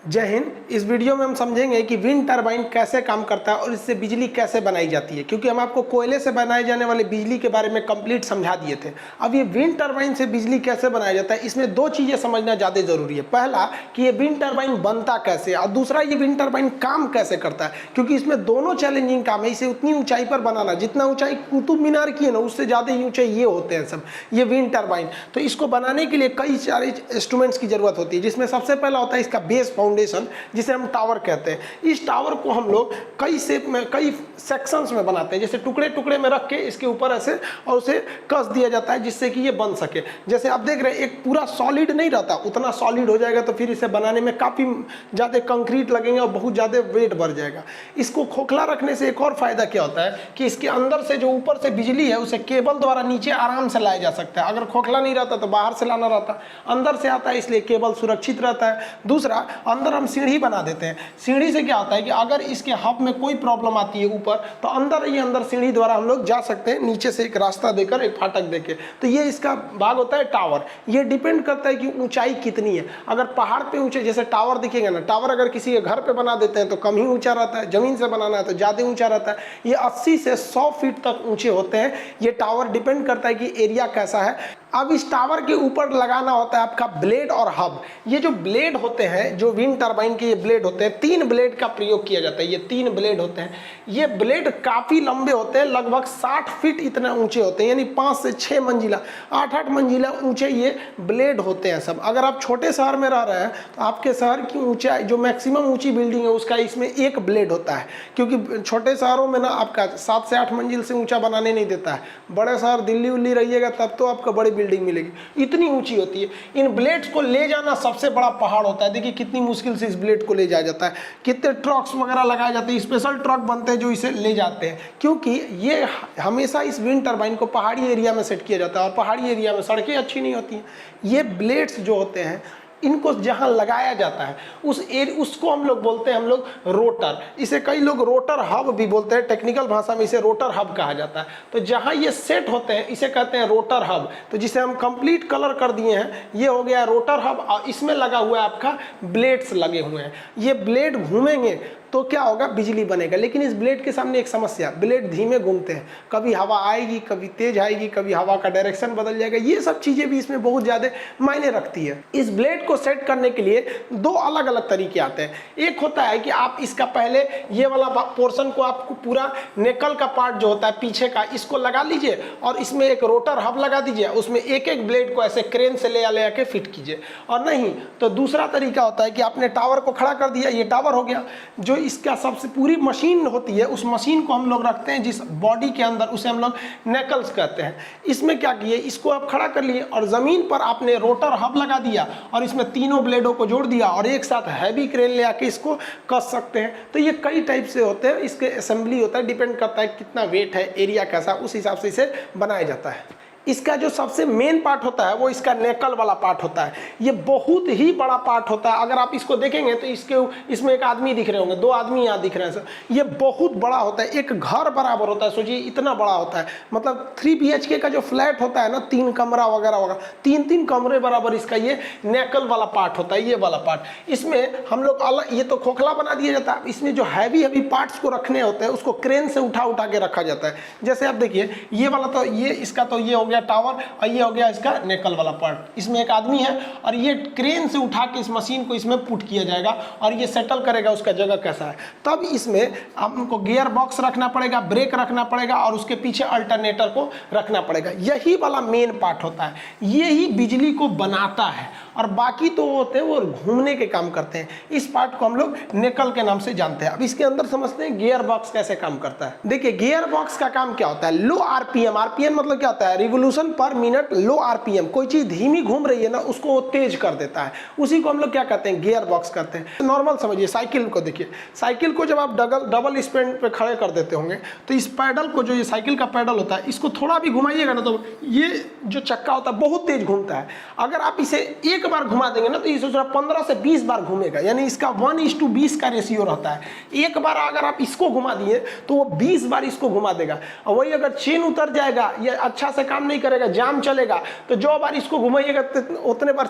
जय हिंद। इस वीडियो में हम समझेंगे कि विंड टरबाइन कैसे काम करता है और इससे बिजली कैसे बनाई जाती है, क्योंकि हम आपको कोयले से बनाए जाने वाले बिजली के बारे में कंप्लीट समझा दिए थे। अब ये विंड टरबाइन से बिजली कैसे बनाया जाता है, इसमें दो चीज़ें समझना ज़्यादा ज़रूरी है। पहला कि ये विंड टरबाइन बनता कैसे, और दूसरा ये विंड टरबाइन काम कैसे करता है, क्योंकि इसमें दोनों चैलेंजिंग काम है। इसे उतनी ऊंचाई पर बनाना, जितना ऊंचाई कुतुब मीनार की है ना, उससे ज़्यादा ही ऊंचाई ये होते हैं सब, ये विंड टरबाइन। तो इसको बनाने के लिए कई सारे इंस्ट्रूमेंट्स की जरूरत होती है, जिसमें सबसे पहला होता है इसका बेस फाउंडेशन, जिसे हम टावर कहते हैं। इस टावर को हम लोग कई शेप में, कई सेक्शंस में बनाते हैं, जैसे टुकड़े टुकड़े में रख के इसके ऊपर ऐसे और उसे कस दिया जाता है, जिससे कि ये बन सके। जैसे आप देख रहे हैं, एक पूरा सॉलिड नहीं रहता, उतना सॉलिड हो जाएगा तो फिर इसे बनाने में काफ़ी ज़्यादा कंक्रीट लगेंगे और बहुत ज़्यादा वेट बढ़ जाएगा। इसको खोखला रखने से एक और फायदा क्या होता है कि इसके अंदर से जो ऊपर से बिजली है उसे केबल द्वारा नीचे आराम से लाया जा सकता है। अगर खोखला नहीं रहता तो बाहर से लाना रहता, अंदर से आता है, इसलिए केबल सुरक्षित रहता है। दूसरा, अंदर हम सीढ़ी बना देते हैं। सीढ़ी से क्या होता है कि अगर इसके हब में कोई प्रॉब्लम आती है ऊपर, तो अंदर सीढ़ी द्वारा हम लोग जा सकते हैं, नीचे से एक रास्ता देकर, एक फाटक देके। तो ये इसका भाग होता है टावर। ये डिपेंड करता है कि ऊंचाई कितनी है। अगर पहाड़ पे ऊंचे, जैसे टावर दिखेगा ना, टावर अगर किसी के घर पे बना देते हैं तो कम ही ऊंचा रहता है, जमीन से बनाना है तो ज़्यादा ऊंचा रहता है। ये 80 से 100 फीट तक ऊंचे होते हैं। ये टावर डिपेंड करता है कि एरिया कैसा है। अब इस टावर के ऊपर लगाना होता है आपका ब्लेड और हब। ये जो ब्लेड होते हैं, जो विंड टरबाइन के ये ब्लेड होते हैं, 3 ब्लेड का प्रयोग किया जाता है। ये 3 ब्लेड होते हैं। ये ब्लेड काफ़ी लंबे होते हैं, लगभग 60 फीट इतना ऊंचे होते हैं, यानी 5 से 6 मंजिला, 8-8 मंजिला ऊंचे ये ब्लेड होते हैं सब। अगर आप छोटे शहर में रह रहे हैं तो आपके शहर की ऊंचाई, जो मैक्सिमम ऊंची बिल्डिंग है उसका इसमें एक ब्लेड होता है, क्योंकि छोटे शहरों में ना आपका 7 से 8 मंजिल से ऊंचा बनाने नहीं देता है। बड़े शहर दिल्ली उल्ली रहिएगा तब तो आपको बड़ी बिल्डिंग मिलेगी, इतनी ऊंची होती है। इन ब्लेड्स को ले जाना सबसे बड़ा पहाड़ होता है। देखिए कितनी मुश्किल से इस ब्लेड को ले जाया जाता है, कितने ट्रक्स वगैरह लगाए जाते हैं, स्पेशल ट्रक बनते हैं जो इसे ले जाते हैं, क्योंकि ये हमेशा इस विंड टरबाइन को पहाड़ी एरिया में सेट किया जाता है, और पहाड़ी एरिया में सड़कें अच्छी नहीं होती हैं। ये ब्लेड्स जो होते हैं, इनको जहां लगाया जाता है उसको हम लोग बोलते हैं, हम लोग रोटर। इसे कई लोग रोटर हब भी बोलते हैं, टेक्निकल भाषा में इसे रोटर हब कहा जाता है। तो जहां ये सेट होते हैं इसे कहते हैं रोटर हब। तो जिसे हम कंप्लीट कलर कर दिए हैं, ये हो गया रोटर हब, और इसमें लगा हुआ है आपका ब्लेड्स लगे हुए हैं। ये ब्लेड घूमेंगे तो क्या होगा, बिजली बनेगा। लेकिन इस ब्लेड के सामने एक समस्या, ब्लेड धीमे घूमते हैं, कभी हवा आएगी, कभी तेज आएगी, कभी हवा का डायरेक्शन बदल जाएगा। ये सब चीजें भी इसमें बहुत ज्यादा मायने रखती है। इस ब्लेड को सेट करने के लिए 2 अलग अलग तरीके आते हैं। एक होता है कि आप इसका पहले ये वाला पोर्शन को, आपको पूरा नेकल का पार्ट जो होता है पीछे का, इसको लगा लीजिए और इसमें एक रोटर हब लगा दीजिए, उसमें एक एक ब्लेड को ऐसे क्रेन से ले आके फिट कीजिए। और नहीं तो दूसरा तरीका होता है कि आपने टावर को खड़ा कर दिया, ये टावर हो गया। जो इसका सबसे पूरी मशीन होती है, उस मशीन को हम लोग रखते हैं जिस बॉडी के अंदर, उसे हम लोग नेकल्स कहते हैं। इसमें क्या किए, इसको आप खड़ा कर लिए और जमीन पर आपने रोटर हब लगा दिया और इसमें तीनों ब्लेडों को जोड़ दिया और एक साथ हैवी क्रेन ले आके इसको कस सकते हैं। तो ये कई टाइप से होते हैं, इसके असेंबली होता है, डिपेंड करता है कितना वेट है, एरिया कैसा, उस हिसाब से इसे बनाया जाता है। इसका जो सबसे मेन पार्ट होता है वो इसका नेकल वाला पार्ट होता है। ये बहुत ही बड़ा पार्ट होता है। अगर आप इसको देखेंगे तो इसमें एक आदमी दिख रहे होंगे, 2 आदमी यहाँ दिख रहे हैं सर। ये बहुत बड़ा होता है, एक घर बराबर होता है। सोचिए इतना बड़ा होता है, मतलब 3 BHK का जो फ्लैट होता है ना, 3 कमरा वगैरह वगैरह, 3-3 कमरे बराबर इसका ये नेकल वाला पार्ट होता है, ये वाला पार्ट। इसमें हम लोग अलग, ये तो खोखला बना दिया जाता है, इसमें जो हैवी पार्ट्स को रखने होते हैं उसको क्रेन से उठा के रखा जाता है। जैसे आप देखिए ये वाला, तो ये इसका तो ये हो गया टावर, और ये हो गया इसका नेकल वाला पार्ट। इसमें एक आदमी है और ये क्रेन से उठा के इस मशीन को इसमें पुट किया जाएगा और ये सेटल करेगा उसका जगह कैसा है। तब इसमें आपको गियर बॉक्स रखना पड़ेगा, ब्रेक रखना पड़ेगा और उसके पीछे अल्टरनेटर को रखना पड़ेगा। यही वाला मेन पार्ट होता है, ये ही बिजली को बनाता है, और बाकी तो होते हैं वो घूमने के काम करते हैं। इस पार्ट को हम लोग नेकल के नाम से जानते हैं। अब इसके अंदर समझते हैं गियर बॉक्स कैसे काम करता है। देखिए गियर बॉक्स का काम क्या होता है, लो आरपीएम। आरपीएम मतलब क्या होता है, रिवोल्यूशन पर मिनट, लो आरपीएम। कोई चीज धीमी घूम रही है ना, उसको वो तेज कर देता है, उसी को हम लोग क्या कहते हैं, गियर बॉक्स कहते हैं। नॉर्मल समझिए, साइकिल को देखिए, साइकिल को जब आप डबल स्पीड पे खड़े कर देते होंगे तो इस पैडल को, जो ये साइकिल का पैडल होता है, इसको थोड़ा भी घुमाइएगा ना तो ये जो चक्का होता है बहुत तेज घूमता है। अगर आप इसे 1 बार घुमा देंगे ना तो ये ससुरा 15 से 20 बार घूमेगा, यानी इसका 1:20 का रेशियो रहता है। एक बार अगर आप इसको घुमा दिए तो वो 20 बार इसको घुमा देगा। और वही अगर चेन उतर जाएगा या अच्छा से काम नहीं करेगा, जाम चलेगा, तो जो बार इसको घुमाइएगा उतने बार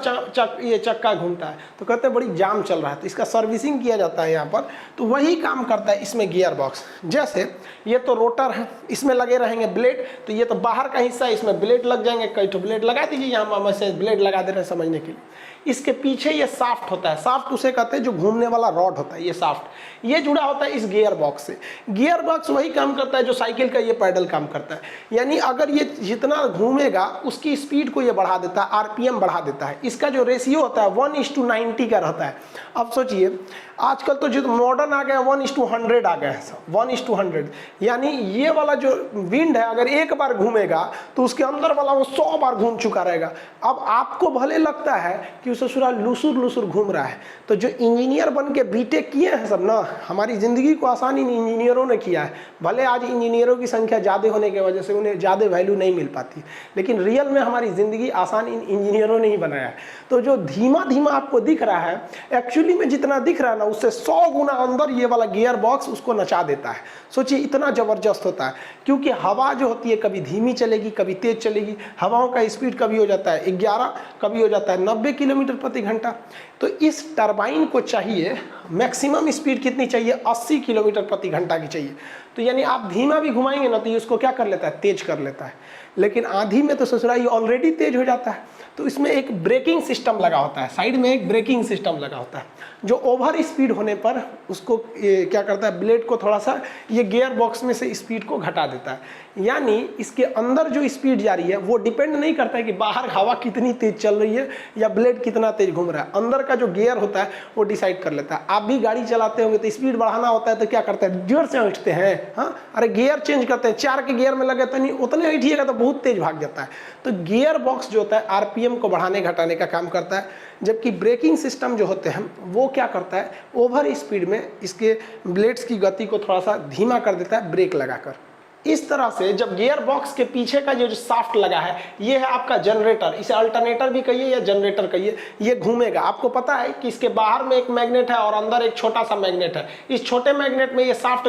ये चक्का घूमता है। तो कहते हैं बड़ी जाम चल रहा है, तो इसका सर्विसिंग किया जाता है यहाँ पर। तो वही काम करता है इसमें गियर बॉक्स। जैसे ये तो रोटर है, इसमें लगे रहेंगे ब्लेड, तो ये तो बाहर का हिस्सा है, इसमें ब्लेड लग जाएंगे। कई तो ब्लेड लगा दीजिए, यहाँ हम ऐसे ब्लेड लगा दे रहे हैं समझने के लिए। इसके पीछे ये साफ्ट होता है, साफ्ट उसे कहते हैं जो घूमने वाला रॉड होता है, ये साफ्ट, ये जुड़ा होता है इस गियर बॉक्स से। गियर बॉक्स वही काम करता है जो साइकिल का ये पैडल काम करता है, यानी अगर ये जितना घूमेगा उसकी स्पीड को ये बढ़ा देता है, आरपीएम बढ़ा देता है। इसका जो रेशियो होता है 1:90 का रहता है। अब सोचिए आजकल तो जो मॉडर्न आ गया 1:100 आ गया है, 1:100, यानी ये वाला जो विंड है अगर एक बार घूमेगा तो उसके अंदर वाला वो 100 बार घूम चुका रहेगा। अब आपको भले लगता है कि उसे ससुरा लुसुर लुसुर घूम रहा है, तो जो इंजीनियर बन के बीटेक किए हैं सब ना, हमारी ज़िंदगी को आसान इन इंजीनियरों ने किया है। भले आज इंजीनियरों की संख्या ज़्यादा होने की वजह से उन्हें ज़्यादा वैल्यू नहीं मिल पाती, लेकिन रियल में हमारी ज़िंदगी आसान इन इंजीनियरों ने ही बनाया है। तो जो धीमा धीमा आपको दिख रहा है, एक्चुअली में जितना दिख रहा है ना उससे 100 गुना अंदर ये वाला गियर बॉक्स उसको नचा देता है। सोचिए इतना ज़बरदस्त होता है, क्योंकि हवा जो होती है कभी धीमी चलेगी कभी तेज चलेगी। हवाओं का स्पीड कभी हो जाता है 11, कभी हो जाता है 90 किलोमीटर प्रति घंटा। तो इस टरबाइन को चाहिए मैक्सिमम स्पीड कितनी चाहिए, 80 किलोमीटर प्रति घंटा की चाहिए। तो यानी आप धीमा भी घुमाएंगे ना तो ये उसको क्या कर लेता है, तेज कर लेता है। लेकिन आंधी में तो ससुरा ये ऑलरेडी तेज हो जाता है। तो इसमें एक ब्रेकिंग सिस्टम लगा होता है, साइड में एक ब्रेकिंग सिस्टम लगा होता है, जो ओवर स्पीड होने पर उसको क्या करता है, ब्लेड को थोड़ा सा ये गियर बॉक्स में से स्पीड को घटा देता है। यानी इसके अंदर जो स्पीड जा रही है वो डिपेंड नहीं करता है कि बाहर हवा कितनी तेज चल रही है या ब्लेड कितना तेज घूम रहा है। अंदर का जो गियर होता है वो डिसाइड कर लेता है। आप भी गाड़ी चलाते होंगे तो स्पीड बढ़ाना होता है तो क्या करते हैं, जोर से उठते हैं, हाँ, अरे गियर चेंज करते हैं, 4 के गियर में लगे तो नहीं, उतने उठिएगा तो बहुत तेज भाग जाता है। तो गियर बॉक्स जो होता है आरपीएम को बढ़ाने घटाने का काम करता है, जबकि ब्रेकिंग सिस्टम जो होते हैं वो क्या करता है, ओवर स्पीड में इसके ब्लेड्स की गति को थोड़ा सा धीमा कर देता है ब्रेक लगाकर। इस तरह से जब गियर बॉक्स के पीछे का जो साफ्ट लगा है ये है आपका जनरेटर, इसे अल्टरनेटर भी कहिए या जनरेटर कहिए, ये घूमेगा। आपको पता है कि इसके बाहर में एक मैग्नेट है और अंदर एक छोटा सा मैग्नेट है। इस छोटे मैग्नेट में ये साफ्ट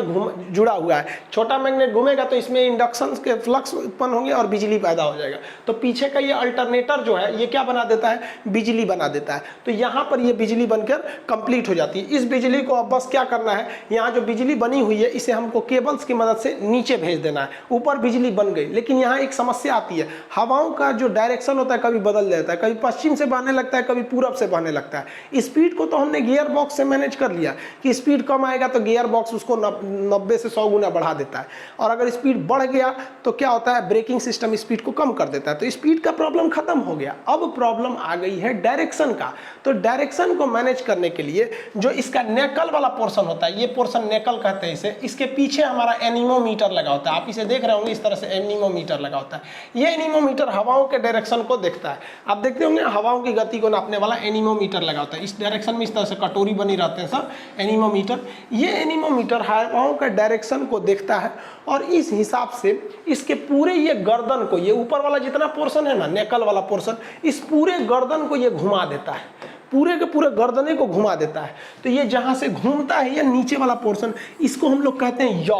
जुड़ा हुआ है। छोटा मैग्नेट घूमेगा तो इसमें इंडक्शन के फ्लक्स उत्पन्न होंगे और बिजली पैदा हो जाएगा। तो पीछे का ये अल्टरनेटर जो है ये क्या बना देता है, बिजली बना देता है। तो यहाँ पर ये बिजली बनकर कंप्लीट हो जाती है। इस बिजली को अब बस क्या करना है, यहाँ जो बिजली बनी हुई है इसे हमको केबल्स की मदद से नीचे भेज देना है। ऊपर बिजली बन गई, लेकिन यहाँ एक समस्या आती है, हवाओं का जो डायरेक्शन होता है कभी बदल जाता है, कभी पश्चिम से बहने लगता है कभी पूरब से बहने लगता है। स्पीड को तो हमने गियर बॉक्स से मैनेज कर लिया कि स्पीड कम आएगा तो गियर बॉक्स उसको 90 से 100 गुना बढ़ा देता है, और अगर स्पीड बढ़ गया तो क्या होता है, ब्रेकिंग सिस्टम स्पीड को कम कर देता है। तो स्पीड का प्रॉब्लम खत्म हो गया। अब प्रॉब्लम आ गई है डायरेक्शन का। तो डायरेक्शन को मैनेज करने के लिए जो इसका नेकल वाला पोर्शन होता है, ये पोर्शन नेकल कहते हैं इसे, इसके पीछे हमारा एनीमोमीटर लगा होता है। आप इसे देख रहे होंगे, इस तरह से एनीमोमीटर लगा होता है। ये एनीमोमीटर हवाओं के डायरेक्शन को देखता है। आप देखते होंगे हवाओं की गति को नापने वाला एनीमोमीटर लगा होता है। इस डायरेक्शन में इस तरह से कटोरी बनी रहते हैं सब एनीमोमीटर। ये एनीमोमीटर हवाओं के डायरेक्शन को देखता है और इस हिसाब से इसके पूरे ये गर्दन को, ये ऊपर वाला जितना पोर्शन है ना, नेकल वाला पोर्शन, इस पूरे गर्दन को ये घुमा देता है, पूरे के पूरे गर्दने को घुमा देता है। तो ये जहाँ से घूमता है ये नीचे वाला पोर्शन, इसको हम लोग कहते हैं यॉ।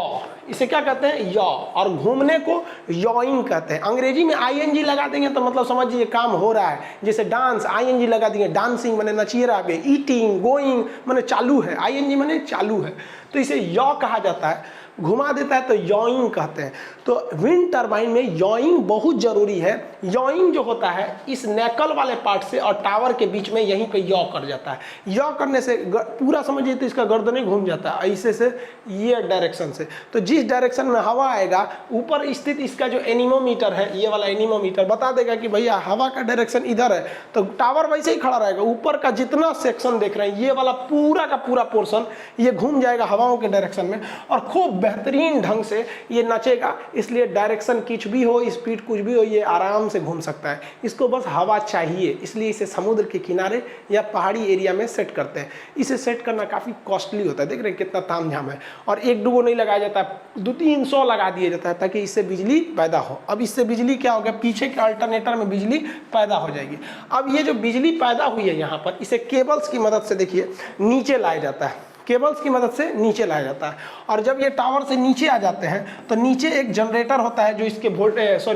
इसे क्या कहते हैं, यॉ। और घूमने को यॉइंग कहते हैं। अंग्रेजी में आईएनजी लगा देंगे तो मतलब समझिए काम हो रहा है। जैसे डांस, आईएनजी लगा देंगे, डांसिंग माने नचिए रहा है, ईटिंग, गोइंग माने चालू है, आईएनजी माने चालू है। तो इसे यॉ कहा जाता है, घुमा देता है तो यॉइंग कहते हैं। तो विंड टरबाइन में यॉइंग बहुत जरूरी है। यॉइंग जो होता है इस नेकल वाले पार्ट से और टावर के बीच में यहीं पे यॉ कर जाता है। यॉ करने से पूरा समझिए तो इसका गर्दन घूम जाता है ऐसे से, ये डायरेक्शन से। तो जिस डायरेक्शन में हवा आएगा, ऊपर स्थित इसका जो एनीमोमीटर है, ये वाला एनीमोमीटर बता देगा कि भैया हवा का डायरेक्शन इधर है, तो टावर वैसे ही खड़ा रहेगा। ऊपर का जितना सेक्शन देख रहे हैं, ये वाला पूरा का पूरा पोर्शन ये घूम जाएगा हवाओं के डायरेक्शन में और खूब बेहतरीन ढंग से ये नचेगा। इसलिए डायरेक्शन कुछ भी हो, स्पीड कुछ भी हो, ये आराम से घूम सकता है। इसको बस हवा चाहिए, इसलिए इसे समुद्र के किनारे या पहाड़ी एरिया में सेट करते हैं। इसे सेट करना काफ़ी कॉस्टली होता है, देख रहे हैं कितना तामझाम है। और एक दो नहीं लगाया जाता, 200-300 लगा दिया जाता है ताकि इससे बिजली पैदा हो। अब इससे बिजली क्या हो गया, पीछे के अल्टरनेटर में बिजली पैदा हो जाएगी। अब ये जो बिजली पैदा हुई है यहाँ पर, इसे केबल्स की मदद से देखिए नीचे लाया जाता है, केबल्स की मदद से नीचे लाया जाता है। और जब ये टावर से नीचे आ जाते हैं तो नीचे एक जनरेटर होता है जो इसके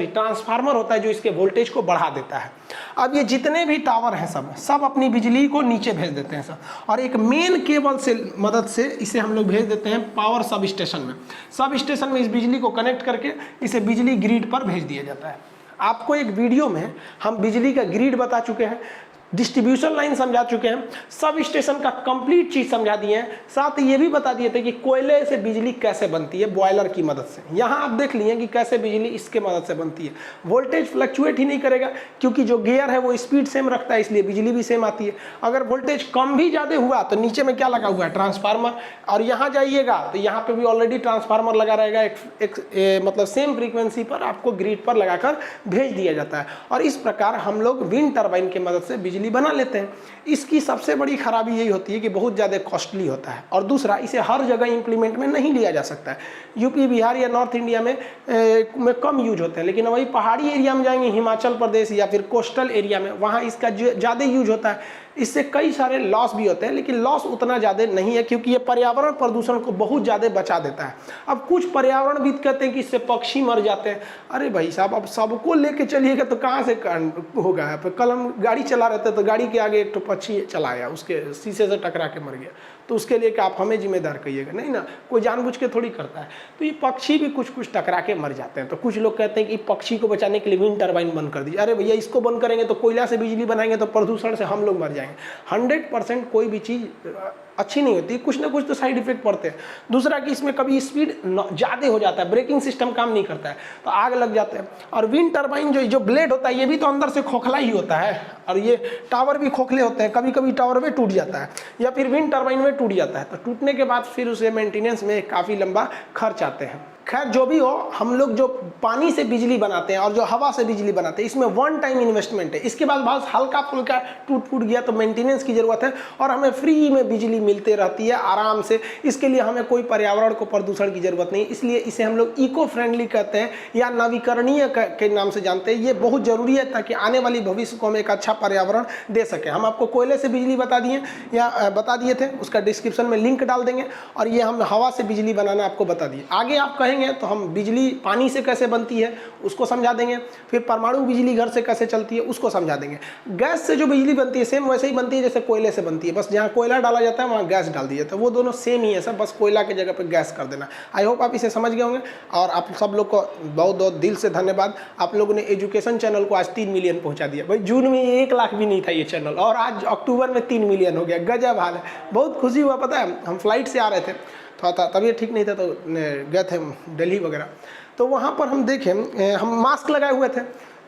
ट्रांसफार्मर होता है जो इसके वोल्टेज को बढ़ा देता है। अब ये जितने भी टावर हैं सब अपनी बिजली को नीचे भेज देते हैं सब, और एक मेन केबल से मदद से इसे हम लोग भेज देते हैं पावर सब स्टेशन में। सब स्टेशन में इस बिजली को कनेक्ट करके इसे बिजली ग्रिड पर भेज दिया जाता है। आपको एक वीडियो में हम बिजली का ग्रिड बता चुके हैं, डिस्ट्रीब्यूशन लाइन समझा चुके हैं, सब स्टेशन का कंप्लीट चीज समझा दिए हैं। साथ ही ये भी बता दिए थे कि कोयले से बिजली कैसे बनती है, बॉयलर की मदद से। यहाँ आप देख लिए कि कैसे बिजली इसके मदद से बनती है। वोल्टेज फ्लक्चुएट ही नहीं करेगा क्योंकि जो गियर है वो स्पीड सेम रखता है, इसलिए बिजली भी सेम आती है। अगर वोल्टेज कम भी ज़्यादा हुआ तो नीचे में क्या लगा हुआ है, ट्रांसफार्मर। और यहाँ जाइएगा तो यहाँ पे भी ऑलरेडी ट्रांसफार्मर लगा रहेगा, मतलब सेम फ्रीक्वेंसी पर आपको ग्रिड पर लगाकर भेज दिया जाता है। और इस प्रकार हम लोग विंड टर्बाइन की मदद से बिजली बना लेते हैं। इसकी सबसे बड़ी खराबी यही होती है कि बहुत ज़्यादा कॉस्टली होता है, और दूसरा इसे हर जगह इंप्लीमेंट में नहीं लिया जा सकता है। यूपी, बिहार या नॉर्थ इंडिया में कम यूज होते हैं, लेकिन वही पहाड़ी एरिया में जाएंगे, हिमाचल प्रदेश या फिर कोस्टल एरिया में, वहाँ इसका ज़्यादा यूज होता है। इससे कई सारे लॉस भी होते हैं, लेकिन लॉस उतना ज़्यादा नहीं है क्योंकि ये पर्यावरण प्रदूषण को बहुत ज़्यादा बचा देता है। अब कुछ पर्यावरणविद कहते हैं कि इससे पक्षी मर जाते हैं। अरे भाई साहब, अब सबको लेके चलिएगा तो कहाँ से होगा। कल हम गाड़ी चला रहे थे तो गाड़ी के आगे एक तो पक्षी चला आया, उसके शीशे से टकरा के मर गया। तो उसके लिए क्या आप हमें जिम्मेदार कहिएगा? नहीं ना, कोई जानबूझ के थोड़ी करता है। तो ये पक्षी भी कुछ टकरा के मर जाते हैं। तो कुछ लोग कहते हैं कि पक्षी को बचाने के लिए विंड टर्बाइन बंद कर दीजिए। अरे भैया, इसको बंद करेंगे तो कोयला से बिजली बनाएंगे तो प्रदूषण से हम लोग मर जाएंगे। 100% कोई भी चीज़ अच्छी नहीं होती, कुछ ना कुछ तो साइड इफेक्ट पड़ते हैं। दूसरा कि इसमें कभी स्पीड ज़्यादा हो जाता है, ब्रेकिंग सिस्टम काम नहीं करता है तो आग लग जाते हैं। और विंड टर्बाइन जो ब्लेड होता है ये भी तो अंदर से खोखला ही होता है, और ये टावर भी खोखले होते हैं। कभी कभी टावर में टूट जाता है या फिर विंड टर्बाइन में टूट जाता है, तो टूटने के बाद फिर उसे मेंटेनेंस में काफ़ी लंबा खर्च आते हैं। खैर जो भी हो, हम लोग जो पानी से बिजली बनाते हैं और जो हवा से बिजली बनाते हैं, इसमें वन टाइम इन्वेस्टमेंट है। इसके बाद बहुत हल्का फुल्का टूट फूट गया तो मेंटेनेंस की ज़रूरत है, और हमें फ्री में बिजली मिलते रहती है आराम से। इसके लिए हमें कोई पर्यावरण को प्रदूषण की ज़रूरत नहीं, इसलिए इसे हम लोग इको फ्रेंडली कहते हैं या नवीकरणीय के नाम से जानते हैं। ये बहुत ज़रूरी है ताकि आने वाली भविष्य को हम एक अच्छा पर्यावरण दे सकें। हम आपको कोयले से बिजली बता दिए थे, उसका डिस्क्रिप्शन में लिंक डाल देंगे। और ये हम हवा से बिजली बनाना आपको बता दिए। आगे आप कहेंगे तो हम बिजली पानी से कैसे बनती है उसको समझा देंगे, फिर परमाणु बिजली घर से कैसे चलती है उसको समझा देंगे। गैस से जो बिजली बनती है सेम वैसे ही बनती है जैसे कोयले से बनती है, बस जहाँ कोयला डाला जाता है वहाँ गैस डाल दिया, तो वो दोनों सेम ही है सब, बस कोयला की जगह पे गैस कर देना। आई होप आप इसे समझ गए होंगे, और आप सब लोग को बहुत बहुत दिल से धन्यवाद। आप लोगों ने एजुकेशन चैनल को आज 3 मिलियन पहुँचा दिया। भाई जून में 1 लाख भी नहीं था ये चैनल, और आज अक्टूबर में 3 मिलियन हो गया। गजब हाल है, बहुत खुशी हुआ। पता है हम फ्लाइट से आ रहे थे, थोड़ा तबीयत ठीक नहीं था तो गए थे दिल्ली वगैरह, तो वहाँ पर हम देखें हम मास्क लगाए हुए थे,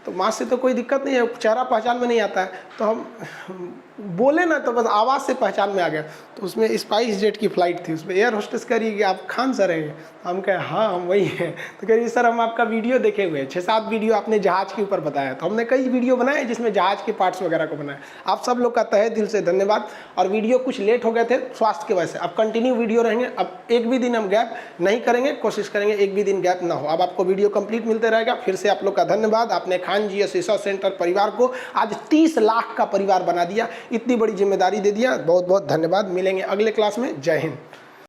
तो मास्क से तो कोई दिक्कत नहीं है, चेहरा पहचान में नहीं आता है, तो हम बोले ना तो बस आवाज़ से पहचान में आ गया। तो उसमें स्पाइस जेट की फ़्लाइट थी, उसमें एयर होस्टेस कह रही है कि आप खान सर हैं? हम कहे हाँ हम वही हैं। तो कह रही सर हम आपका वीडियो देखे हुए हैं, 6-7 वीडियो आपने जहाज़ के ऊपर बताया, तो हमने कई वीडियो बनाए जिसमें जहाज़ के पार्ट्स वगैरह को बनाया। आप सब लोग का तहे दिल से धन्यवाद। और वीडियो कुछ लेट हो गए थे स्वास्थ्य की वजह से, अब कंटिन्यू वीडियो रहेंगे। अब एक भी दिन हम गैप नहीं करेंगे, कोशिश करेंगे एक भी दिन गैप ना हो। अब आपको वीडियो कंप्लीट मिलते रहेगा। फिर से आप लोग का धन्यवाद। आपने खान जी रिसर्च सेंटर परिवार को आज 30 लाख का परिवार बना दिया, इतनी बड़ी जिम्मेदारी दे दिया। बहुत बहुत धन्यवाद। मिलेंगे अगले क्लास में। जय हिंद।